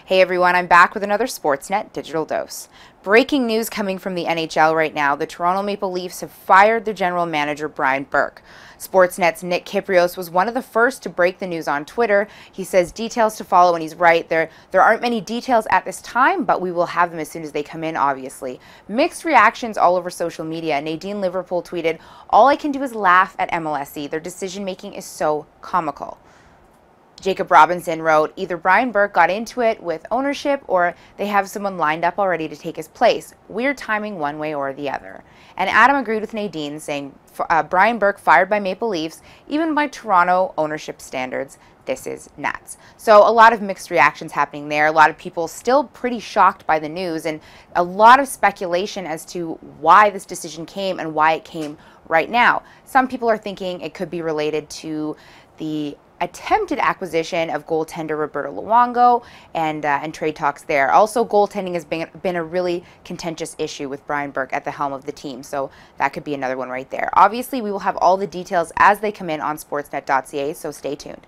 Hey everyone, I'm back with another Sportsnet Digital Dose. Breaking news coming from the NHL right now. The Toronto Maple Leafs have fired their general manager, Brian Burke. Sportsnet's Nick Kypreos was one of the first to break the news on Twitter. He says details to follow, and he's right. There aren't many details at this time, but we will have them as soon as they come in, obviously. Mixed reactions all over social media. Nadine Liverpool tweeted, "All I can do is laugh at MLSE. Their decision-making is so comical." Jacob Robinson wrote, either Brian Burke got into it with ownership or they have someone lined up already to take his place. Weird timing one way or the other. And Adam agreed with Nadine, saying, Brian Burke fired by Maple Leafs, even by Toronto ownership standards. This is nuts. So a lot of mixed reactions happening there. A lot of people still pretty shocked by the news, and a lot of speculation as to why this decision came and why it came right now. Some people are thinking it could be related to the attempted acquisition of goaltender Roberto Luongo and trade talks there. Also, goaltending has been a really contentious issue with Brian Burke at the helm of the team, so that could be another one right there. Obviously, we will have all the details as they come in on sportsnet.ca, so stay tuned.